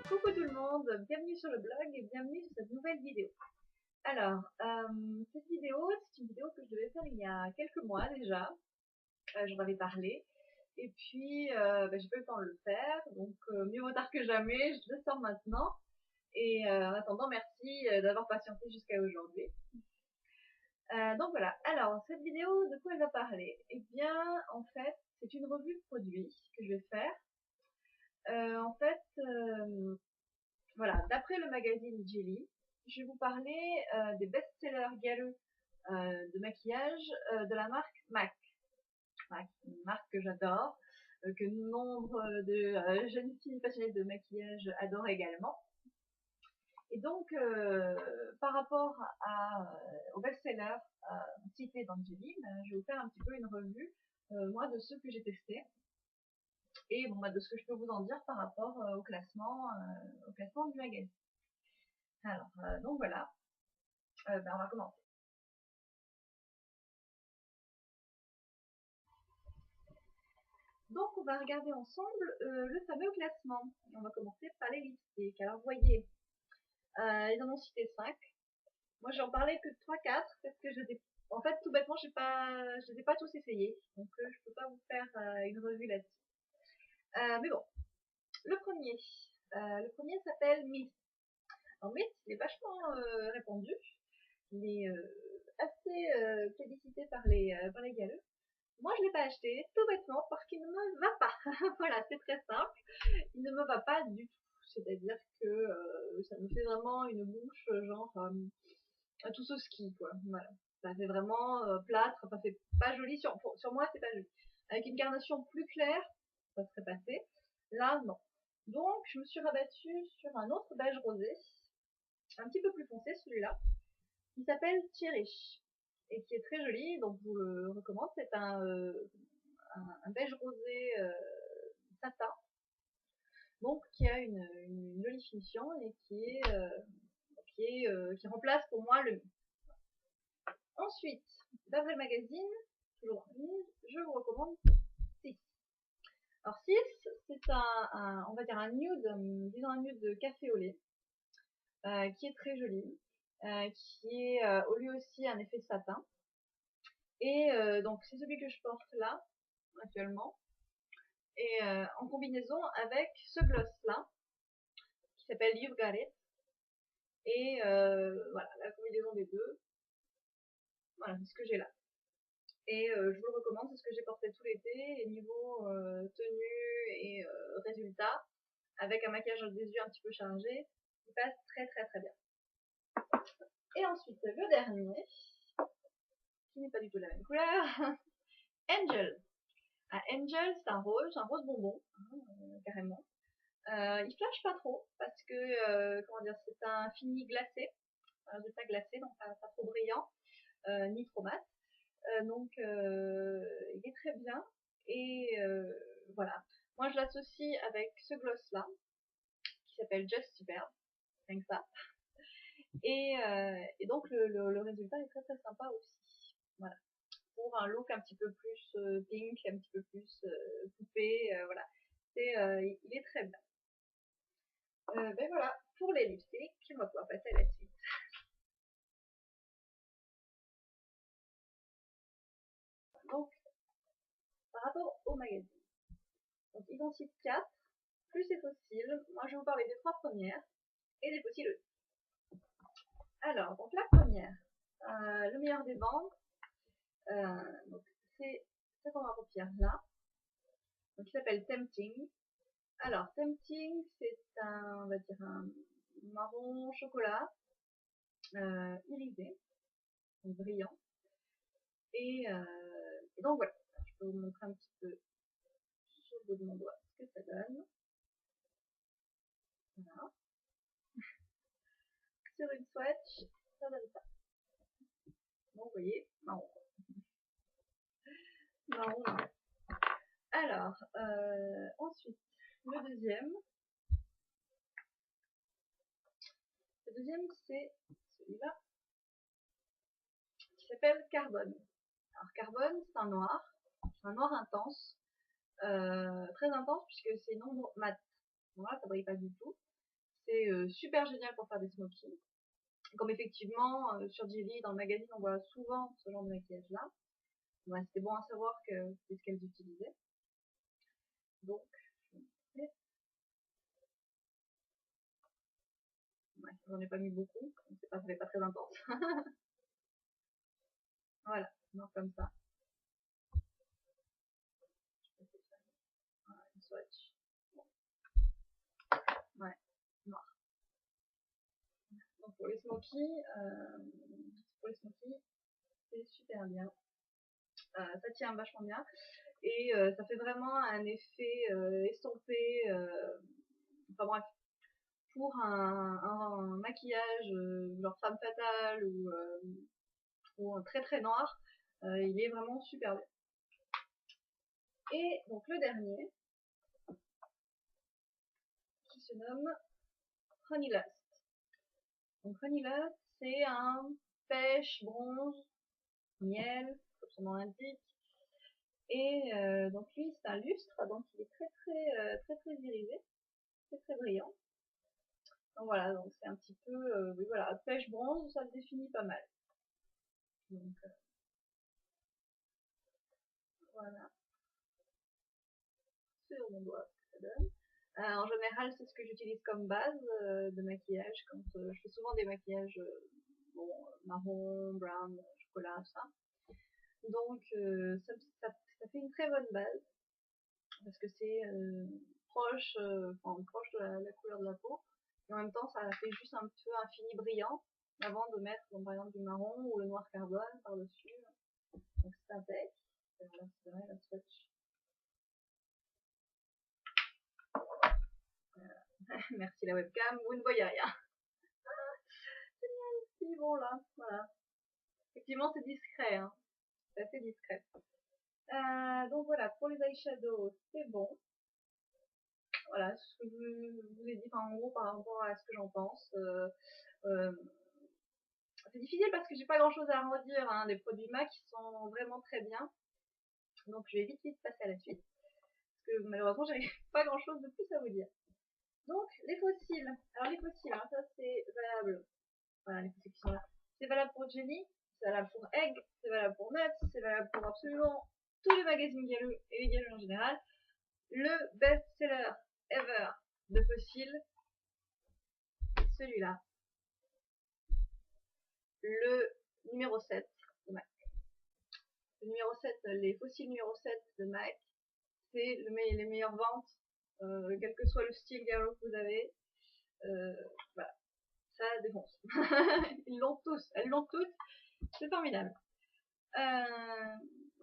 Coucou tout le monde, bienvenue sur le blog et bienvenue sur cette nouvelle vidéo. Alors, cette vidéo, c'est une vidéo que je devais faire il y a quelques mois déjà, j'en avais parlé, et puis j'ai pas eu le temps de le faire, donc mieux vaut tard que jamais, je le sors maintenant, et en attendant, merci d'avoir patienté jusqu'à aujourd'hui. Donc voilà, alors cette vidéo, de quoi elle va parler? Eh bien, en fait, c'est une revue de produits que je vais faire. Voilà, d'après le magazine Jelly, je vais vous parler des best-sellers galeux de maquillage de la marque MAC. MAC, une marque que j'adore, que nombre de jeunes filles passionnées de maquillage adorent également. Et donc, par rapport aux best-sellers cités dans Jelly, je vais vous faire un petit peu une revue, moi, de ceux que j'ai testés. Et bon, de ce que je peux vous en dire par rapport au classement du magazine. Alors, donc voilà, on va commencer. Donc, on va regarder ensemble le fameux classement. On va commencer par les lipsticks. Alors, vous voyez, ils en ont cité 5. Moi, j'en parlais que 3-4 parce que en fait, tout bêtement, je les ai pas tous essayés. Donc, je peux pas vous faire une revue là-dessus. Mais bon, le premier s'appelle Mist. Alors, Mist, il est vachement répandu. Il est assez plébiscité par les galeux. Moi, je ne l'ai pas acheté, tout bêtement, parce qu'il ne me va pas. Voilà, c'est très simple. Il ne me va pas du tout. C'est-à-dire que ça me fait vraiment une bouche, genre, tout ce ski, quoi. Voilà. Ça fait vraiment plâtre, ça fait pas joli. Sur moi, c'est pas joli. Avec une carnation plus claire, ça serait passé. Là, non. Donc, je me suis rabattue sur un autre beige rosé, un petit peu plus foncé, celui-là, qui s'appelle Cherish, et qui est très joli, donc je vous le recommande. C'est un beige rosé satin, donc qui a une jolie finition et qui remplace pour moi le. Ensuite, d'après le magazine, toujours je vous recommande 6. Alors 6, c'est on va dire un nude, disons un nude café au lait, qui est très joli, qui est au lieu aussi un effet satin. Et donc c'est celui que je porte là, actuellement. Et en combinaison avec ce gloss là, qui s'appelle You've Got It. Et voilà, la combinaison des deux, voilà, c'est ce que j'ai là. Et je vous le recommande, c'est ce que j'ai porté tout l'été. Et niveau tenue et résultat, avec un maquillage des yeux un petit peu chargé, il passe très très très bien. Et ensuite, le dernier, qui n'est pas du tout la même couleur, Angel. Angel, c'est un rose bonbon, carrément. Il flash pas trop parce que comment dire, c'est un fini glacé, un résultat glacé, donc pas trop brillant, ni trop mat. Donc il est très bien et voilà. Moi je l'associe avec ce gloss là qui s'appelle Just Superb, rien que ça. Et donc le résultat est très très sympa aussi. Voilà. Pour un look un petit peu plus pink, un petit peu plus poupée, voilà. Il est très bien. Ben voilà, pour les lipsticks, on va pouvoir passer à la suite. Donc, par rapport au magazine, donc ils en citent 4, plus les fossiles. Moi, je vais vous parler des 3 premières et des fossiles aussi. Alors, donc la première, le meilleur des bandes, donc c'est cet endroit paupière là, donc qui s'appelle Tempting. Alors, Tempting, c'est on va dire un marron chocolat irisé, donc brillant. Et donc voilà, je peux vous montrer un petit peu sur le bout de mon doigt ce que ça donne. Voilà. Sur une swatch, ça donne ça. Donc vous voyez, marron. Marron. Alors, ensuite, le deuxième. Le deuxième, c'est celui-là, qui s'appelle Carbone. Alors, Carbone, c'est un noir intense, très intense puisque c'est une ombre mat. Moi, ça brille pas du tout. C'est super génial pour faire des smokies. Comme effectivement, sur Jelly, dans le magazine, on voit souvent ce genre de maquillage-là. Ouais, c'était bon à savoir que c'est ce qu'elles utilisaient. Donc, ouais, j'en ai pas mis beaucoup, c'est pas, pas très intense. Voilà, non, comme ça. Voilà, une swatch. Ouais, noir. Donc pour les smokies, c'est super bien. Ça tient vachement bien et ça fait vraiment un effet estompé. Enfin bref, pour un maquillage genre femme fatale ou très très noir, il est vraiment super bien. Et donc le dernier, qui se nomme Honey Lust. Donc Honey Lust, c'est un pêche, bronze, miel, comme son nom l'indique. Et donc lui, c'est un lustre, donc il est très irisé, très brillant. Donc voilà, donc c'est un petit peu, oui voilà, pêche bronze, ça le définit pas mal. Donc voilà, sur mon doigt, ce que ça donne. En général, c'est ce que j'utilise comme base de maquillage quand je fais souvent des maquillages bon, marron, brown, chocolat, tout ça. Donc ça fait une très bonne base parce que c'est proche, proche de la couleur de la peau. Et en même temps, ça fait juste un peu un fini brillant avant de mettre par exemple du marron ou le noir carbone par-dessus. Donc c'est impec. Voilà, c'est vrai, la swatch. Merci la webcam, vous ne voyez rien. C'est bon là, voilà. Effectivement, c'est discret, hein. C'est assez discret. Donc voilà, pour les eyeshadows, c'est bon. Voilà, ce que je vous ai dit en gros par rapport à ce que j'en pense. C'est difficile parce que j'ai pas grand chose à redire, hein. Les produits MAC qui sont vraiment très bien. Donc je vais vite passer à la suite. Parce que malheureusement, j'avais pas grand chose de plus à vous dire. Donc les fossiles. Alors les fossiles, hein, ça c'est valable. Voilà, les fossiles qui sont là. C'est valable pour Jenny, c'est valable pour Egg, c'est valable pour Nuts, c'est valable pour absolument tous les magazines galeux et les galeux en général. Le best-seller ever de fossiles, celui-là. Le numéro 7 de MAC. Le numéro 7, les fossiles numéro 7 de MAC, c'est les meilleures ventes, quel que soit le style gallo que vous avez. Voilà, ça défonce. Ils l'ont tous, elles l'ont toutes, c'est formidable.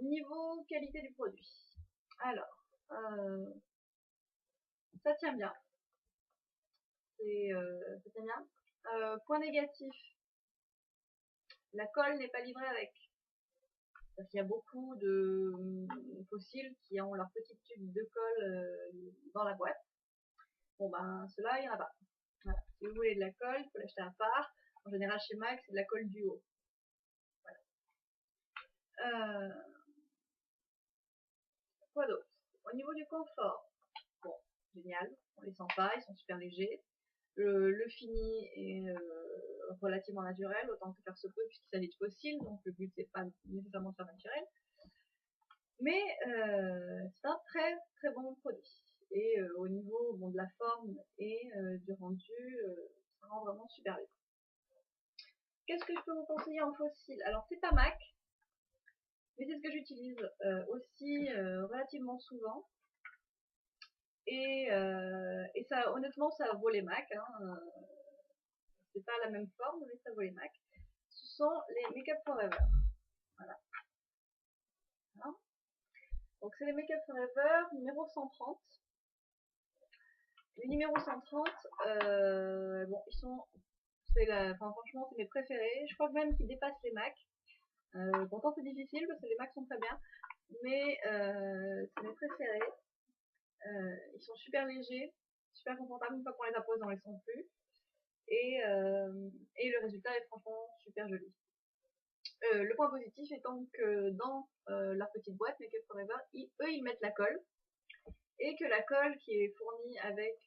Niveau qualité du produit. Alors, ça tient bien. Ça tient bien. Point négatif, la colle n'est pas livrée avec. Parce qu'il y a beaucoup de fossiles qui ont leur petit tube de colle dans la boîte. Bon ben, ceux-là, il n'y en a pas. Voilà. Si vous voulez de la colle, il faut l'acheter à part. En général, chez MAC, c'est de la colle duo. Voilà. Quoi d'autre? Au niveau du confort, bon, génial, on les sent pas, ils sont super légers. Le fini est relativement naturel, autant que faire se peut, puisqu'il s'agit de fossiles, donc le but c'est pas nécessairement de faire naturel. Mais c'est un très bon produit. Et au niveau bon, de la forme et du rendu, ça rend vraiment super bien. Qu'est-ce que je peux vous conseiller en fossile? Alors c'est pas MAC, mais c'est ce que j'utilise aussi relativement souvent. Et ça, honnêtement, ça vaut les MAC. Hein. C'est pas la même forme, mais ça vaut les MAC. Ce sont les Make Up Forever. Voilà. Hein. Donc c'est les Make Up Forever numéro 130. Les numéros 130, bon, ils sont, enfin, franchement, c'est mes préférés. Je crois même qu'ils dépassent les MAC. Pourtant, c'est difficile parce que les MAC sont très bien, mais c'est mes préférés. Ils sont super légers, super confortables. Une fois qu'on les a posés, on les sent plus. Et le résultat est franchement super joli. Le point positif étant que dans leur petite boîte Make Up Forever, eux ils mettent la colle et que la colle qui est fournie avec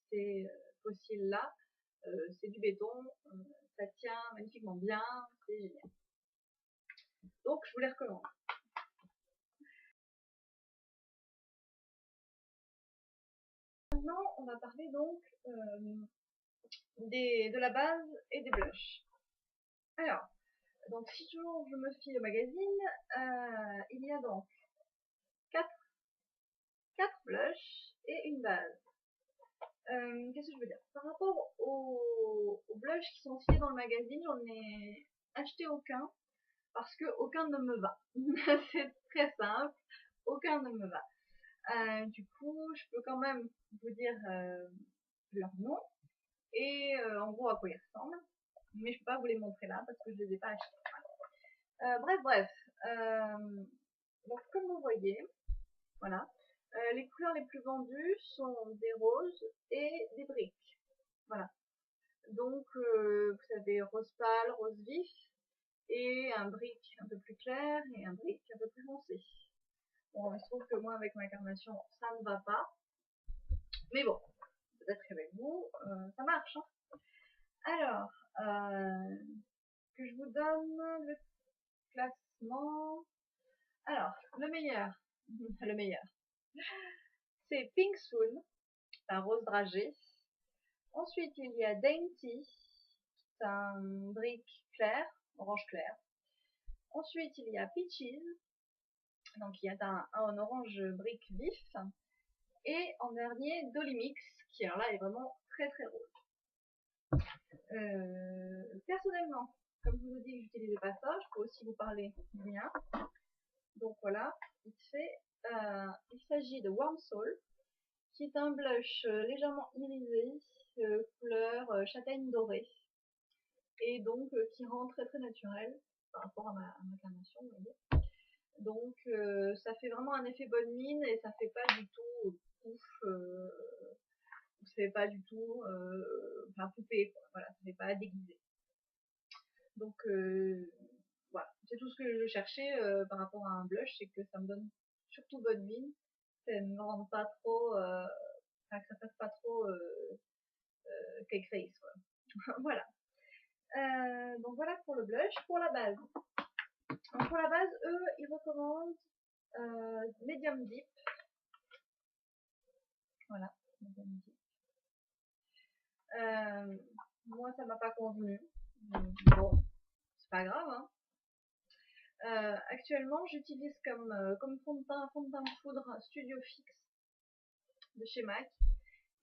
ces fossile là, c'est du béton, ça tient magnifiquement bien, c'est génial. Donc je vous les recommande. Maintenant on va parler donc de la base et des blushs. Alors, donc si toujours je me fie au magazine, il y a donc 4 blushs et une base. Qu'est-ce que je veux dire? Par rapport aux blushs qui sont cités dans le magazine, j'en ai acheté aucun parce que aucun ne me va. C'est très simple, aucun ne me va. Du coup, je peux quand même vous dire leur nom et en gros à quoi ils ressemblent, mais je peux pas vous les montrer là parce que je les ai pas achetés. Bref. Donc comme vous voyez, voilà. Les couleurs les plus vendues sont des roses et des briques. Voilà. Donc, vous savez, rose pâle, rose vif, et un brick un peu plus clair et un brick un peu plus foncé. Bon, il se trouve que moi, avec ma carnation, ça ne va pas. Mais bon, peut-être qu'avec vous, ça marche. Hein. Alors, que je vous donne le classement. Alors, le meilleur, c'est Pink Swoon, un rose dragé. Ensuite, il y a Dainty, c'est un brick clair, orange clair. Ensuite, il y a Peaches, donc il y a un orange brick vif. Et en dernier, Dolly Mix, qui alors là est vraiment très très rose. Personnellement, comme je vous ai dit que j'utilisais pas ça, je peux aussi vous parler du mien. Donc voilà, il s'agit de Warm Soul, qui est un blush légèrement irisé, couleur châtaigne dorée, et donc qui rend très très naturel par rapport à ma carnation, vous voyez. Donc ça fait vraiment un effet bonne mine et ça fait pas du tout pouf, c'est pas du tout enfin poupée, quoi. Voilà, ça fait pas déguisé. Donc voilà, c'est tout ce que je cherchais par rapport à un blush, c'est que ça me donne surtout bonne mine, ça ne me rend pas trop, enfin que ça fasse pas trop cake face, quoi. Voilà. Donc voilà pour le blush. Pour la base. Donc pour la base, eux, ils recommandent medium deep. Voilà, medium deep. Moi, ça m'a pas convenu. Bon, c'est pas grave. Hein. Actuellement, j'utilise comme fond de teint poudre Studio Fix de chez MAC.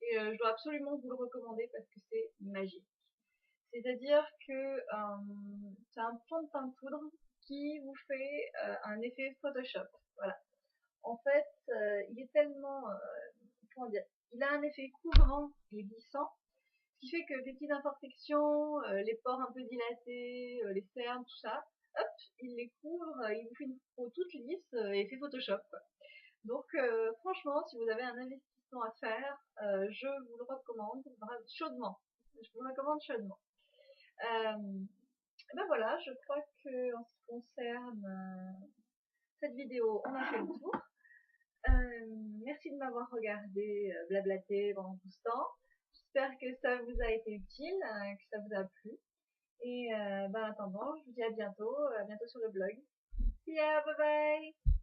Et je dois absolument vous le recommander parce que c'est magique. C'est-à-dire que c'est un fond de teint poudre qui vous fait un effet Photoshop. Voilà. En fait, il est tellement, comment dire, il a un effet couvrant et glissant, ce qui fait que les petites imperfections, les pores un peu dilatés, les cernes, tout ça, hop, il les couvre, il vous fait une peau toute lisse et effet Photoshop, quoi. Donc franchement, si vous avez un investissement à faire, je vous le recommande chaudement. Je vous le recommande chaudement. Ben voilà, je crois que en ce qui concerne cette vidéo, on a fait le tour. Merci de m'avoir regardé blablater pendant tout ce temps. J'espère que ça vous a été utile, que ça vous a plu. Et en attendant, je vous dis à bientôt sur le blog. See ya, bye bye!